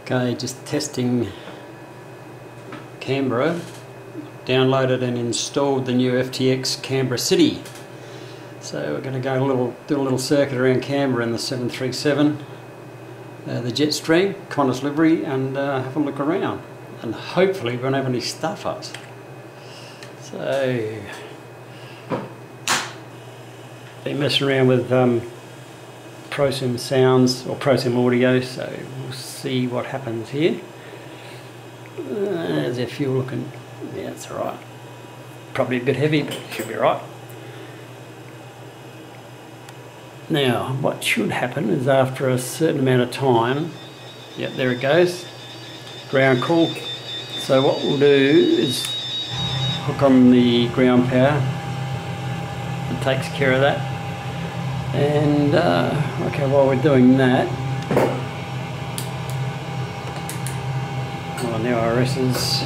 Okay, just testing Canberra. Downloaded and installed the new FTX Canberra City. So we're going to go do a little circuit around Canberra in the 737, the Jetstream, Qantas livery, and have a look around. And hopefully we won't have any stuff-ups. So, been messing around with prosim sounds or prosim audio, so we'll see what happens here. As if you're looking, yeah, it's alright. Probably a bit heavy, but it should be right. Now, what should happen is after a certain amount of time, yep, there it goes, ground call. So what we'll do is hook on the ground power. It takes care of that. And okay, while we're doing that, on the IRS's,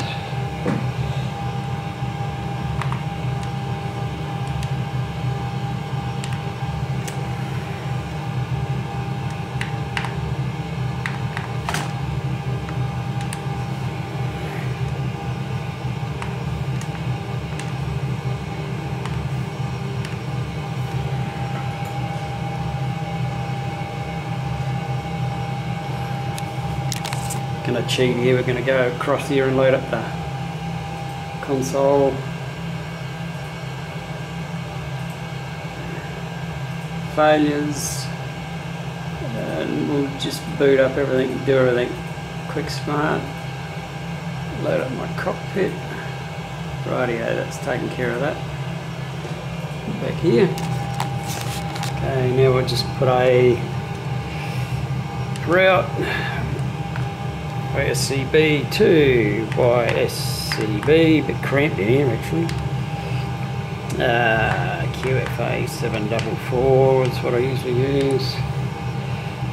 going to cheat here. We're going to go across here and load up the console. Failures, and we'll just boot up everything, do everything quick smart. Load up my cockpit. Rightio, that's taken care of that. Back here. Okay, now we'll just put a route SCB to YSCB, a bit cramped in here actually. QFA 744 is what I usually use.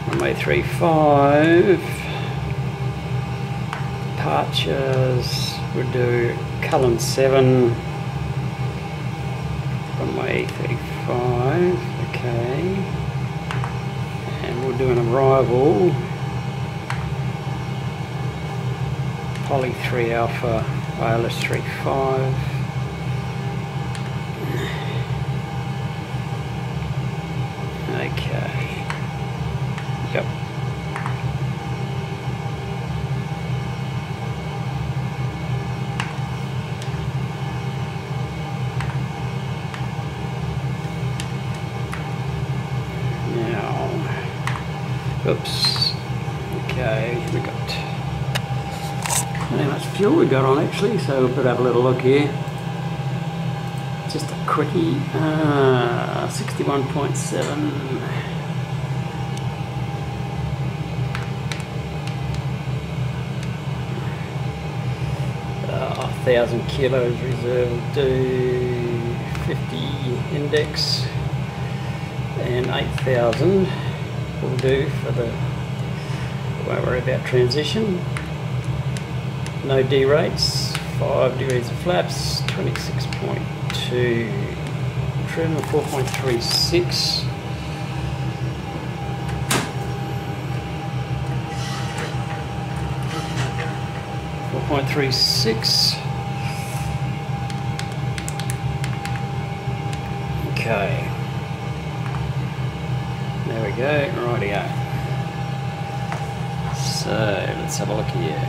Runway 35. Departures, we'll do Cullen 7. Runway 35, okay. And we'll do an arrival. Poly 3 Alpha, ILS 35. Okay. Yep. Now, oops. Okay, we got how much fuel we got on actually, so we'll have a little look here. Just a quickie, 61.7. 1,000 kilos reserve, do 50 index, and 8,000 will do for the, won't worry about transition. No D rates, 5 degrees of flaps, 26.2, trim of 4.36. Okay, there we go, rightio. So let's have a look here.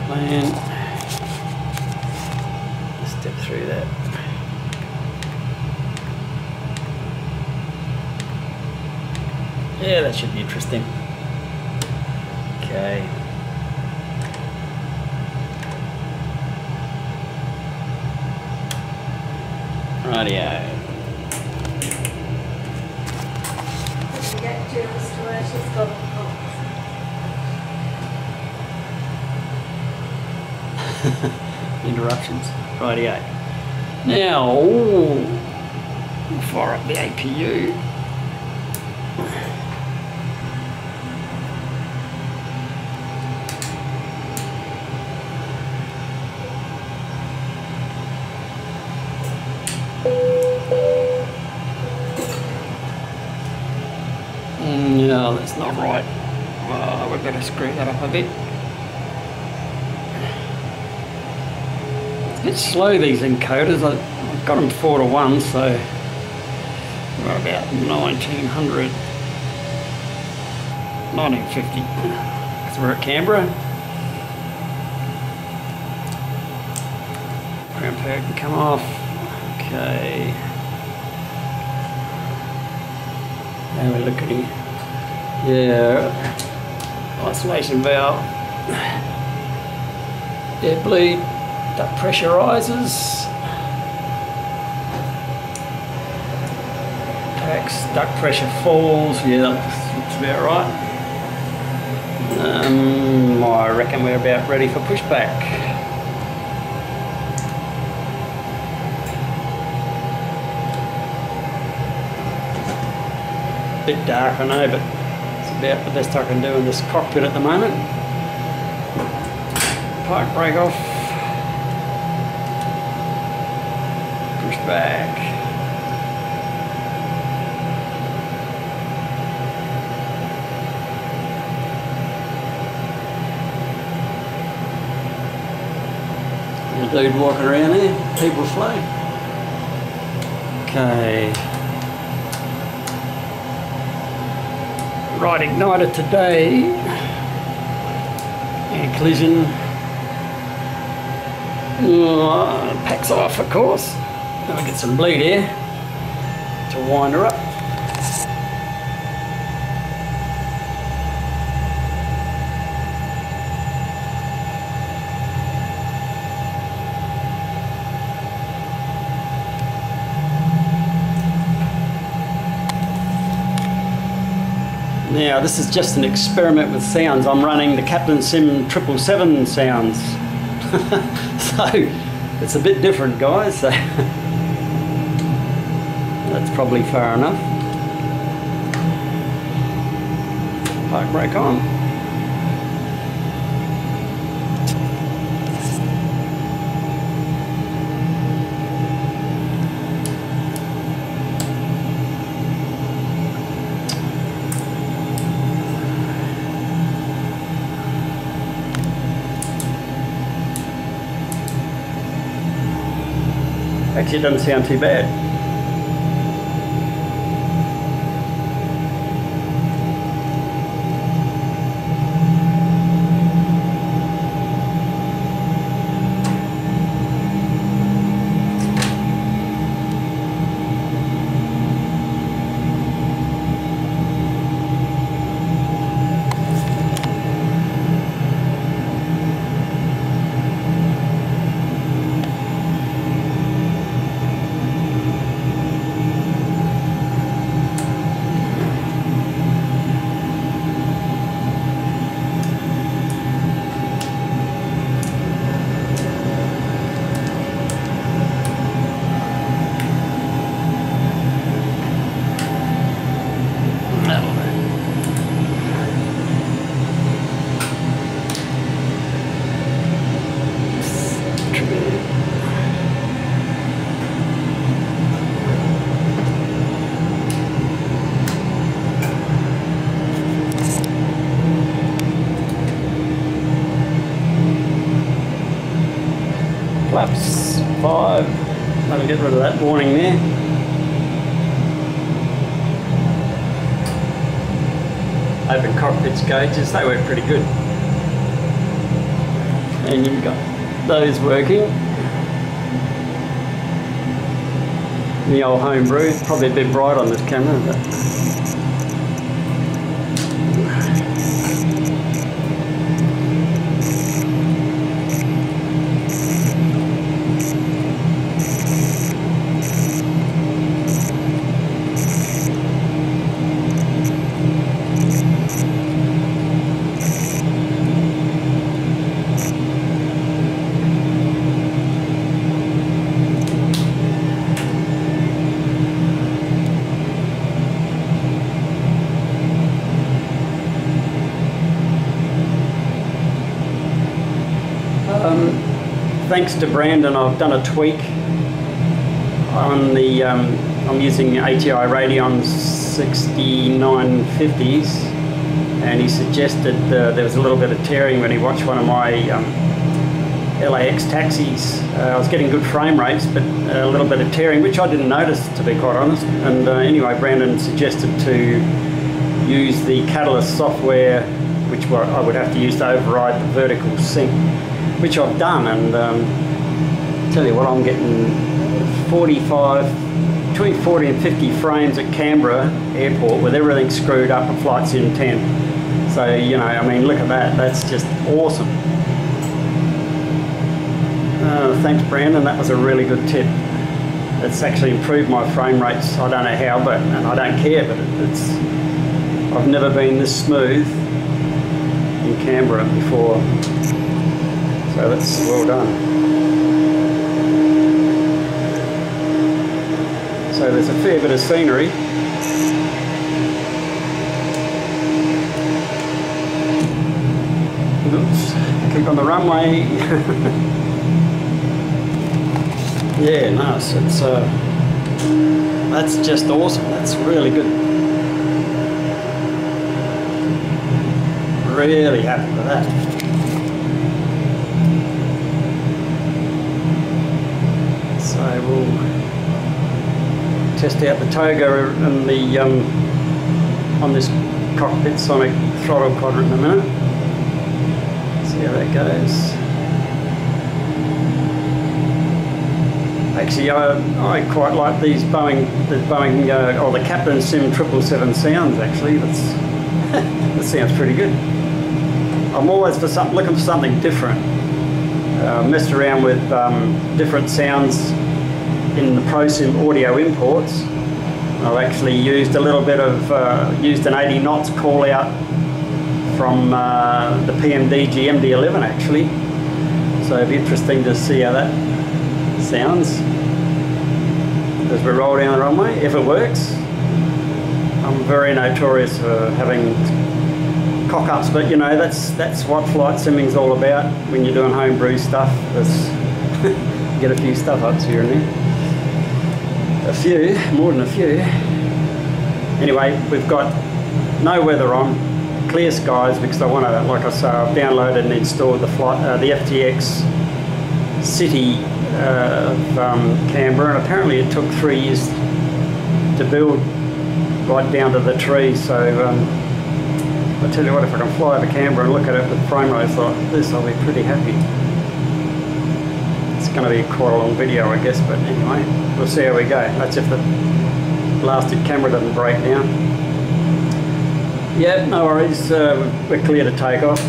Plan. Step through that. Yeah, that should be interesting. Okay. Rightio. Get Jules to where she's got. Interruptions. Rightio. Now, we'll fire up the APU. No, that's not right. Oh, we better screw that up a bit. It's a bit slow, these encoders. I've got them 4 to 1, so we're about 1900, 1950. Because we're at Canberra. Ground power can come off. Okay. Now we're looking here. Yeah, isolation valve. Air bleed, duct pressure rises. Packs, duct pressure falls. Yeah, that's about right. I reckon we're about ready for pushback. Bit dark, I know, but it's about the best I can do in this cockpit at the moment. Park brake off. Push back. There's a dude walking around there, people float. Okay. Right igniter today, and collision, packs off of course, then we get some bleed here to wind her up. Now this is just an experiment with sounds. I'm running the Captain Sim 777 sounds. So it's a bit different, guys. So that's probably far enough. Park brake on. Actually, it doesn't sound too bad. Flaps 5. Let me get rid of that warning there. Open cockpits gauges, they work pretty good. And you've got those working. The old homebrew, probably a bit bright on this camera, but thanks to Brandon, I've done a tweak on the I'm using ATI Radeon 6950s, and he suggested there was a little bit of tearing when he watched one of my LAX taxis. I was getting good frame rates, but a little bit of tearing, which I didn't notice, to be quite honest. And anyway, Brandon suggested to use the Catalyst software, which I would have to use to override the vertical sync, which I've done. And tell you what, I'm getting 45, between 40 and 50 frames at Canberra Airport with everything screwed up and flights in 10. So, you know, I mean, look at that. That's just awesome. Thanks, Brandon. That was a really good tip. It's actually improved my frame rates. I don't know how, but and I don't care. But I've never been this smooth in Canberra before. So that's well done. So there's a fair bit of scenery. Oops. Keep on the runway. Yeah, nice. It's that's just awesome. That's really good. Really happy with that. So we'll test out the toga and the on this cockpit sonic throttle quadrant in a minute. See how that goes. Actually, I quite like these Boeing or the Captain Sim 777 sounds. Actually, that sounds pretty good. I'm always looking for something different. Messed around with different sounds in the prosim audio imports. I've actually used a little bit of used an 80 knots call out from the PMDG MD11 actually. So it'd be interesting to see how that sounds as we roll down the runway, if it works. I'm very notorious for having cock-ups, but you know, that's what flight simming's all about. When you're doing homebrew stuff, get a few stuff-ups here and there. A few, more than a few. Anyway, we've got no weather on, clear skies, because I want to, like I say, I've downloaded and installed the FTX City of Canberra, and apparently it took 3 years to build right down to the tree. So I tell you what, if I can fly over Canberra and look at it with frame rates like this, I'll be pretty happy. It's going to be quite a long video, I guess, but anyway, we'll see how we go. That's if the blasted camera doesn't break down. Yeah, no worries, we're clear to take off.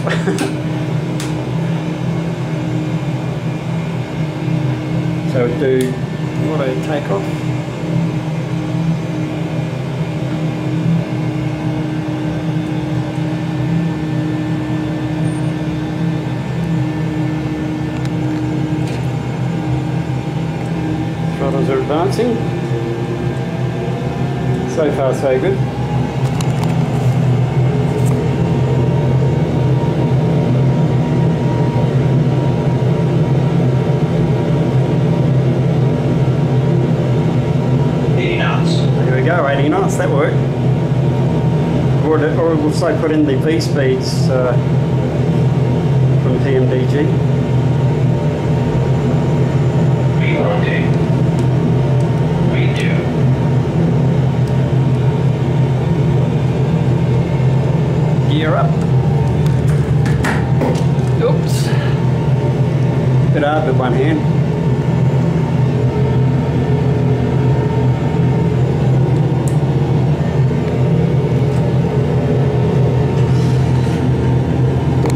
So do auto takeoff. Throttles are advancing. So far so good. Go 80 knots, that worked. Or we'll also put in the V speeds from PMDG. V1, V2. Gear up. Oops. Bit hard with one hand.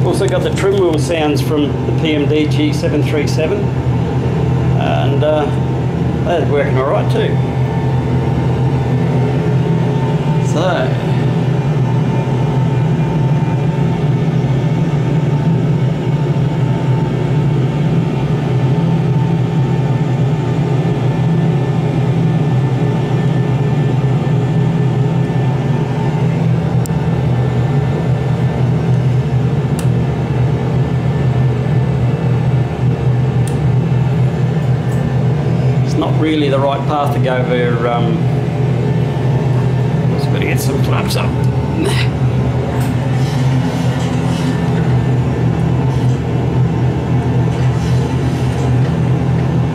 Also got the trim wheel sounds from the PMDG 737, and that's working all right too. So really the right path to go over some flaps up.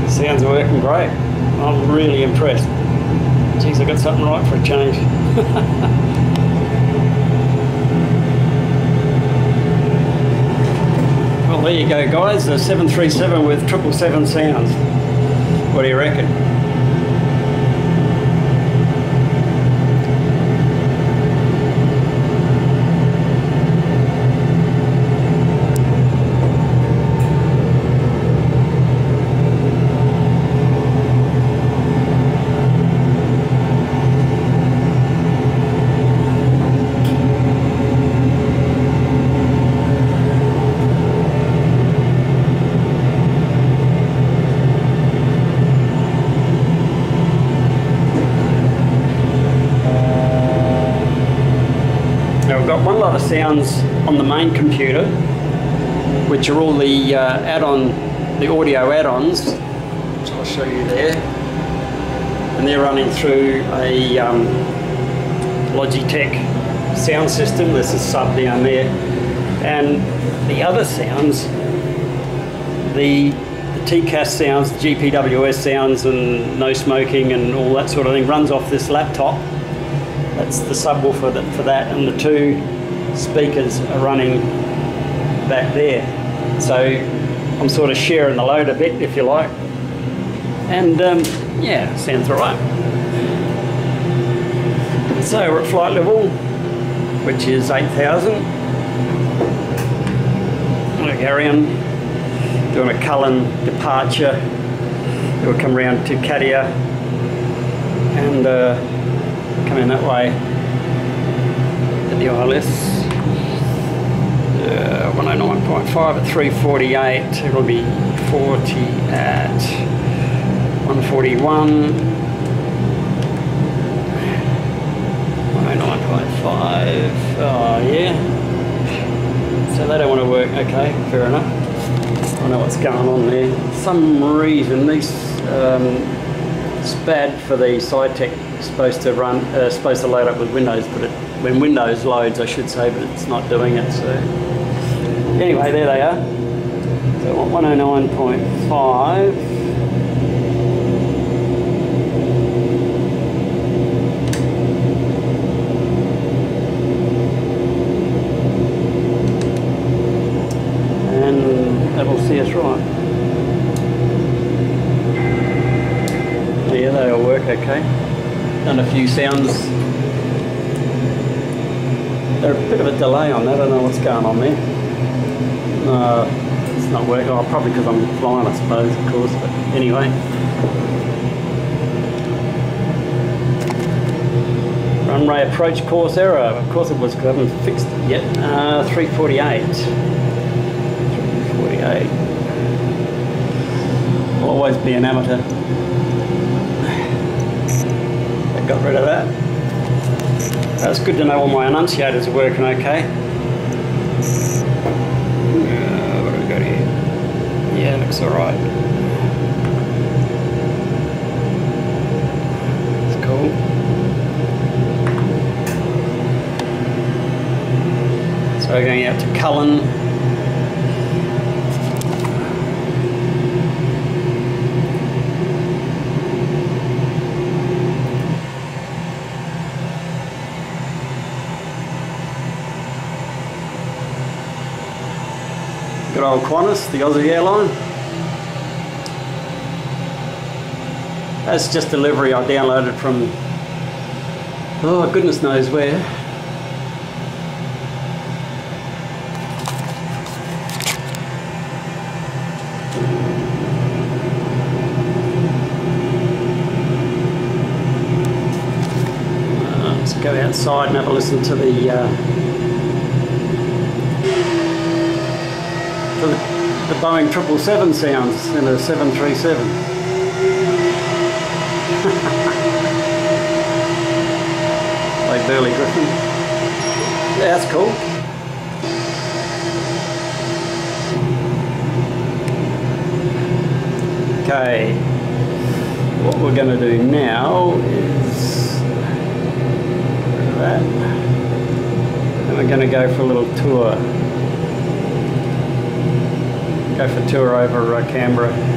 Sounds working great. I'm really impressed. Geez, I got something right for a change. Well, there you go, guys. The 737 with 777 sounds. What do you reckon? One lot of sounds on the main computer, which are all the the audio add-ons, which I'll show you there, and they're running through a Logitech sound system. There's a sub down there, and the other sounds, the TCAS sounds, the GPWS sounds, and no smoking and all that sort of thing runs off this laptop. That's the subwoofer for that, and the two speakers are running back there. So I'm sort of sharing the load a bit, if you like. And yeah, sounds all right. So we're at flight level, which is 8,000. I'll carry on doing a Cullen departure. We'll come round to Katia and come in that way at the ILS. 109.5 at 348. It'll be 40 at 141. 109.5. Oh yeah. So they don't want to work. Okay, fair enough. I know what's going on there. For some reason these SPAD for the SciTech is supposed to run, supposed to load up with Windows, but when Windows loads, I should say, but it's not doing it. So anyway, there they are. So 109.5. And that'll see us right. Yeah, they'll work okay. Done a few sounds. There's a bit of a delay on that. I don't know what's going on there. It's not working. Oh, probably because I'm flying, I suppose, of course. But anyway. Runway approach course error. Of course it was, because I haven't fixed it yet. 348. 348. I'll always be an amateur. I got rid of that. It's good to know all my enunciators are working okay. What have we got here? Yeah, looks alright. It's cool. So we're going out to Cullen. Good old Qantas, the Aussie airline. That's just delivery I downloaded from, oh goodness knows where. Let's go outside and have a listen to the Boeing 777 sounds in a 737. Like Burley Griffin. Yeah, that's cool. Okay, what we're going to do now is that. we're going to go for a little tour. Go for a tour over Canberra.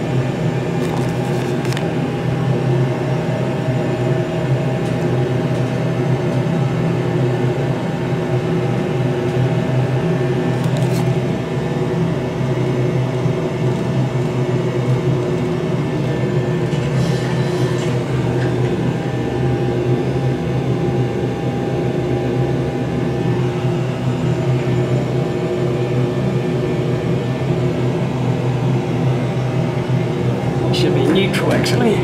Should be neutral actually.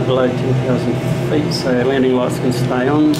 Below 10,000 feet, so landing lights can stay on.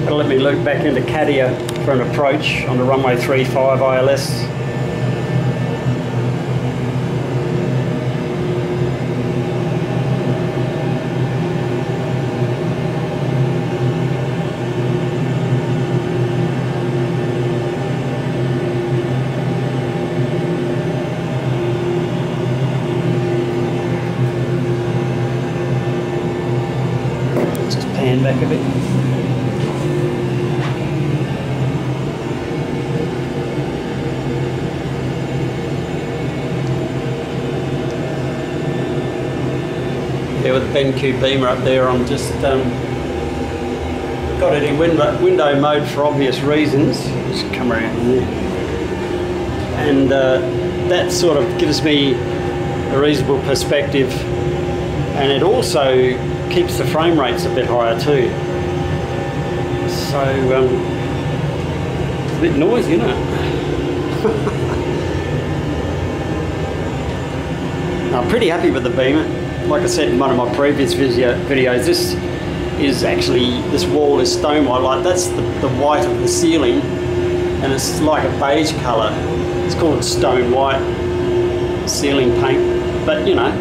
It'll let me loop back into Cadia for an approach on the runway 35 ILS. Just pan back a bit. With the BenQ beamer up there, I'm just got it in window mode for obvious reasons. Just come around there, and that sort of gives me a reasonable perspective, and it also keeps the frame rates a bit higher too. So it's a bit noisy, isn't it? I'm pretty happy with the beamer. Like I said in one of my previous videos, this is actually, this wall is stone white. Like that's the white of the ceiling, and it's like a beige colour. It's called stone white ceiling paint, but you know,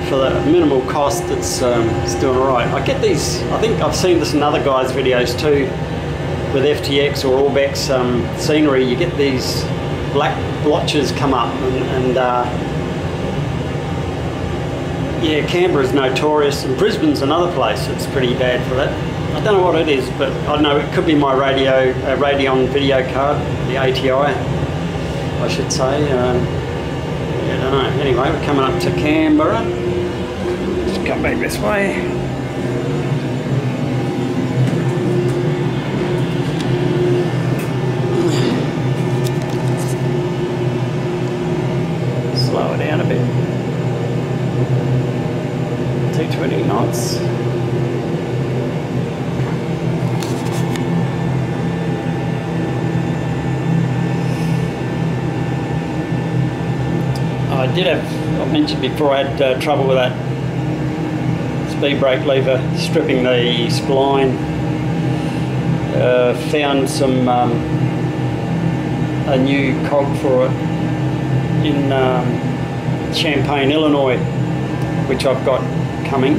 for the minimal cost, it's doing alright. I get these, I think I've seen this in other guys' videos too, with FTX or Orbex scenery. You get these black blotches come up, and yeah, Canberra's notorious, and Brisbane's another place that's pretty bad for that. I don't know what it is, but I know it could be my Radeon video card, the ATI, I should say. Yeah, I don't know. Anyway, we're coming up to Canberra. Just come back this way. Slow it down a bit. 220 knots. I mentioned before I had trouble with that speed brake lever stripping the spline. Found some a new cog for it in Champaign, Illinois, which I've got coming.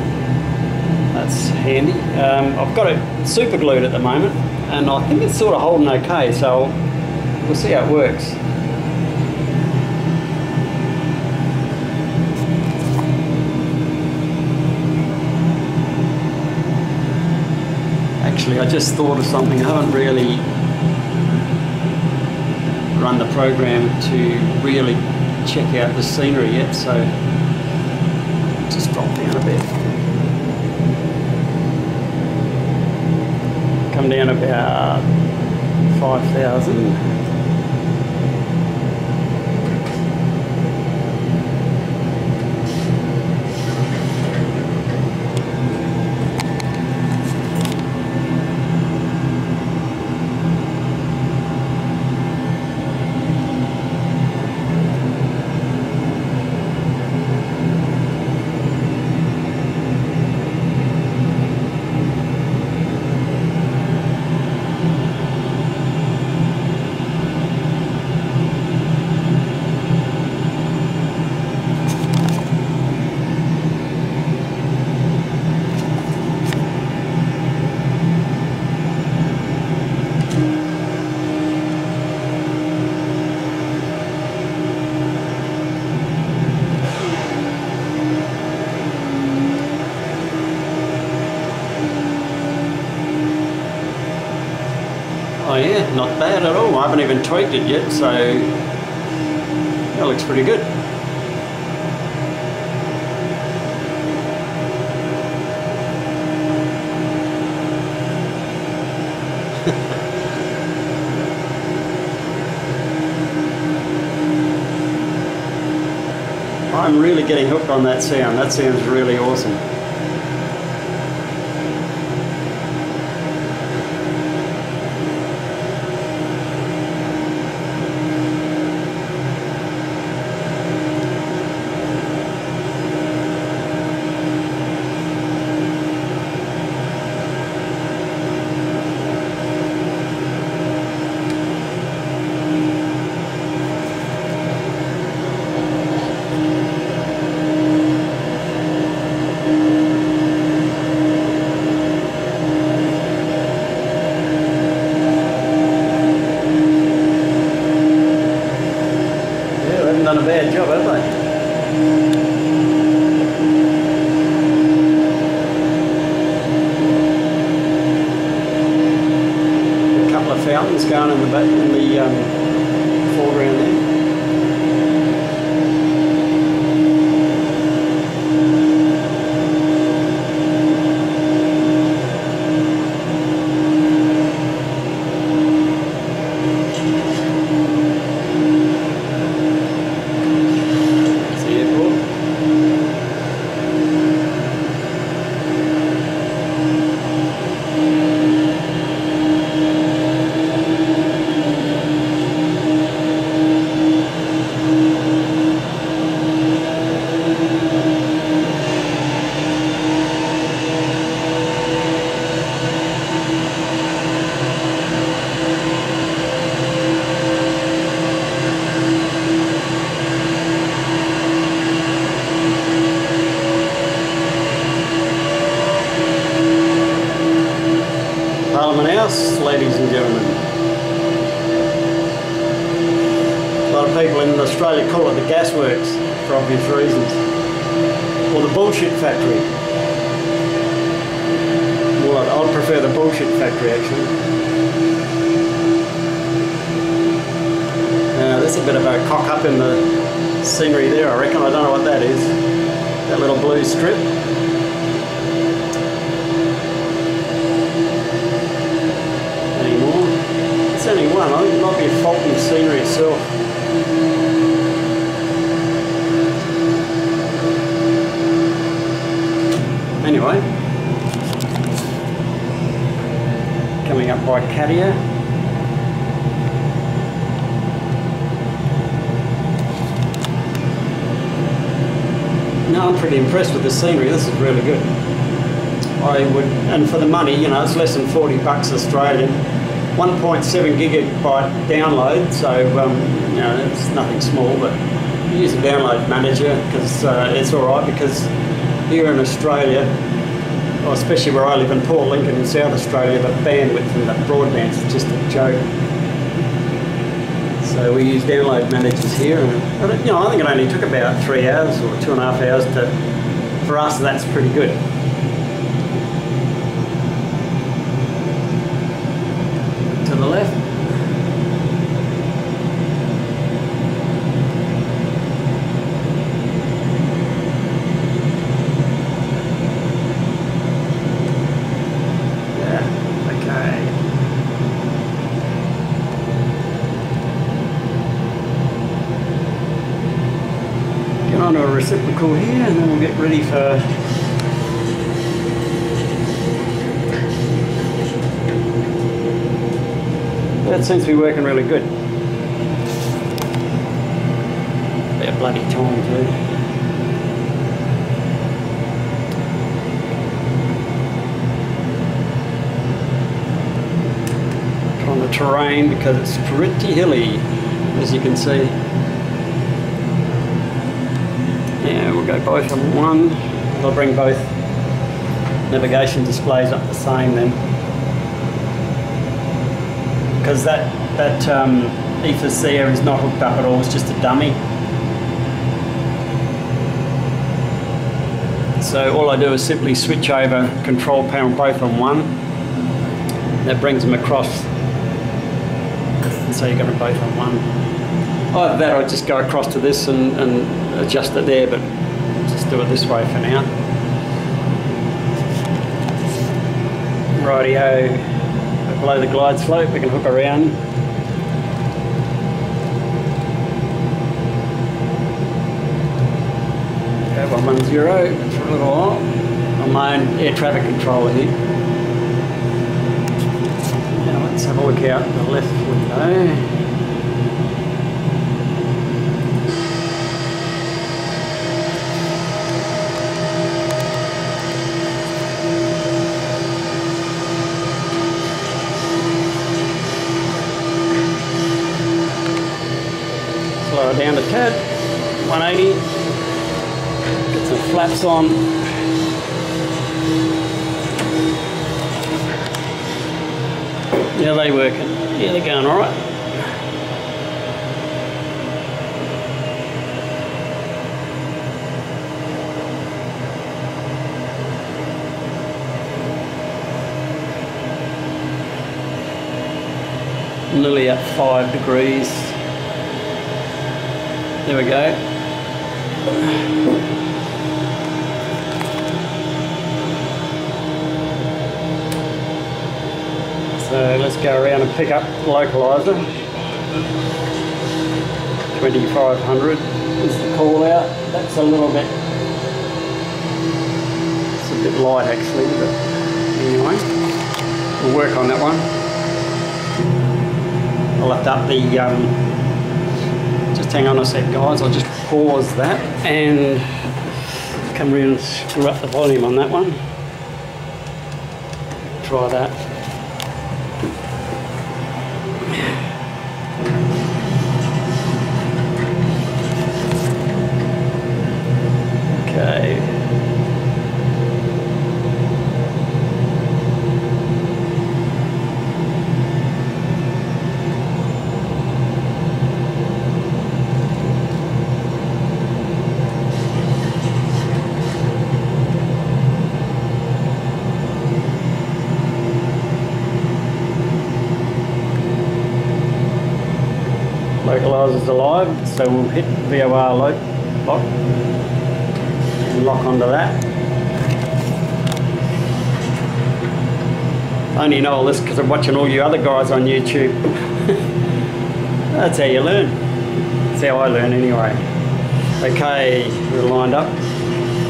That's handy. I've got it super glued at the moment, and I think it's sort of holding okay, so we'll see how it works. Actually, I just thought of something. I haven't really run the program to really check out the scenery yet, so just drop down a bit. about 5,000. Oh yeah, not bad at all. I haven't even tweaked it yet, so that looks pretty good. I'm really getting hooked on that sound. That sounds really awesome. Done a bad job, have they? A couple of fountains going in the back, in the foreground there. Ladies and gentlemen. A lot of people in Australia call it the gasworks for obvious reasons. Or the bullshit factory. Well, I'd prefer the bullshit factory actually. There's a bit of a cock up in the scenery there, I reckon. I don't know what that is. That little blue strip. It's only one. I think it might be a fault in the scenery itself. Anyway, coming up by Cadia. No, I'm pretty impressed with the scenery. This is really good. I would, and for the money, you know, it's less than 40 bucks Australian. 1.7 gigabyte download, so you know, it's nothing small, but you use a download manager because it's alright, because here in Australia, well, especially where I live in Port Lincoln in South Australia, the bandwidth and the broadband is just a joke. So we use download managers here, and you know, I think it only took about 3 hours or 2.5 hours to, for us that's pretty good. To the left. Yeah, okay. reciprocal here, and then we'll get ready for that. Seems to be working really good. They're bloody time too. On the terrain because it's pretty hilly, as you can see. Yeah, we'll go both on one. I'll bring both navigation displays up the same then, because that ethos there is not hooked up at all. It's just a dummy. So all I do is simply switch over control panel both on one. That brings them across. So you've got them both on one. Either that or just go across to this and adjust it there, but just do it this way for now. Rightio, below the glide slope we can hook around. Go 110 for a little while. On my own air traffic controller here. Let's have a look out the left window. Slow it down a tad. 180. Get some flaps on. Yeah, they working. Yeah, they're going all right. Nearly at 5 degrees. There we go. So let's go around and pick up the localizer. 2500 is the call out. That's a little bit, it's a bit light actually, but anyway, we'll work on that one. I'll have to up the, just hang on a sec guys, I'll just pause that and come around and screw up the volume on that one. Try that. Okay. Localizer's alive, so we'll hit VOR lock and lock onto that. I only know all this because I'm watching all you other guys on YouTube. That's how you learn. That's how I learn anyway. Okay, we're lined up.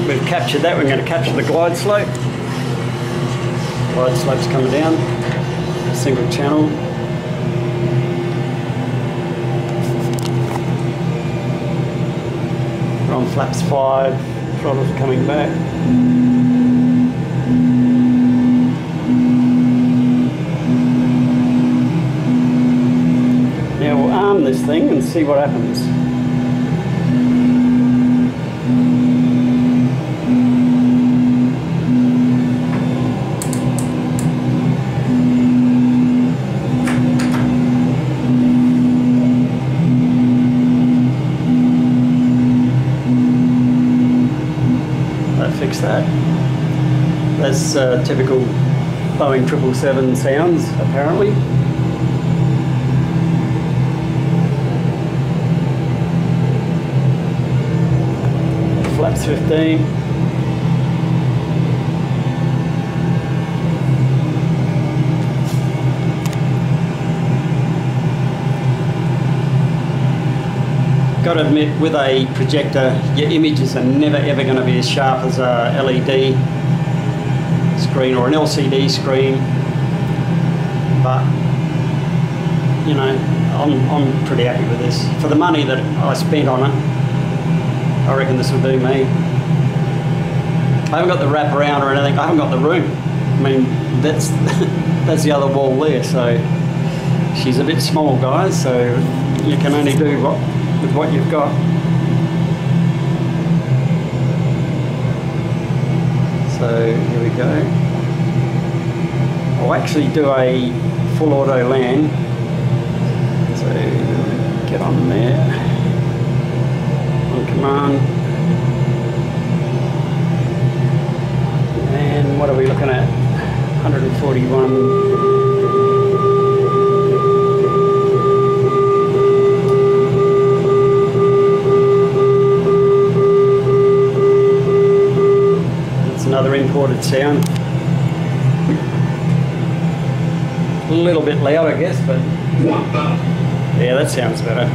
We've captured that. We're going to capture the glide slope. Glide slope's coming down. Single channel. We're on flaps 5. Throttle's coming back. Now we'll arm this thing and see what happens. Fix that. That's typical Boeing 777 sounds, apparently. Flaps 15. got to admit, with a projector, your images are never ever going to be as sharp as a LED screen or an LCD screen. But you know, I'm pretty happy with this. For the money that I spent on it, I reckon this will do me. I haven't got the wrap around or anything. I haven't got the room. I mean, that's that's the other wall there. So she's a bit small, guys. So you can only do with what you've got. So here we go. I'll actually do a full auto land. So get on there. On command. And what are we looking at? 141. Another imported sound. A little bit loud, I guess, but yeah, that sounds better.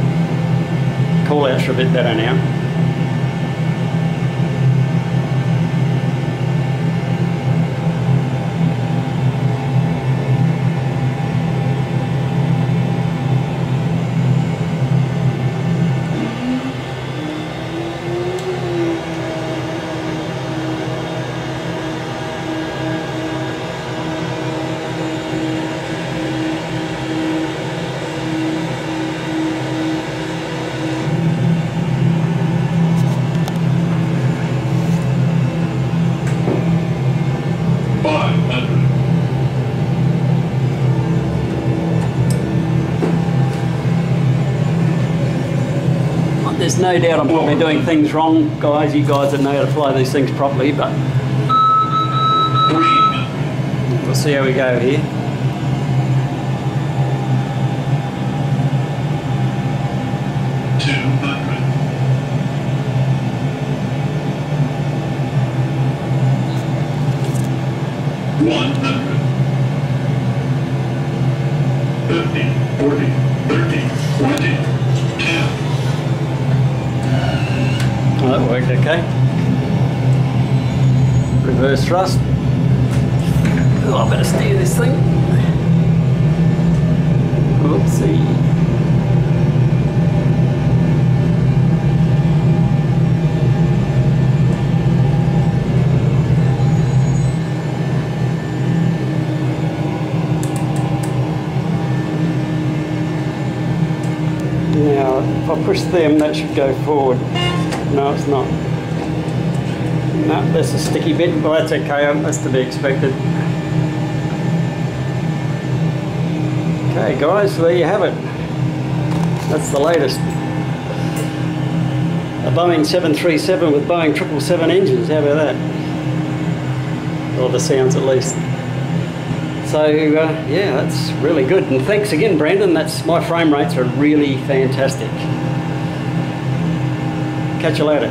Call outs are a bit better now. There's no doubt I'm probably doing things wrong, guys. You guys that know how to fly these things properly, but we'll see how we go here. That worked okay. Reverse thrust. Oh, I better steer this thing. Oopsie. Now, if I push them, that should go forward. No, it's not. No, that's a sticky bit, but that's okay, that's to be expected. Okay guys, so there you have it. That's the latest. A Boeing 737 with Boeing 777 engines, how about that? Or the sounds at least. So yeah, that's really good. And thanks again, Brandon, my frame rates are really fantastic. Catch you later.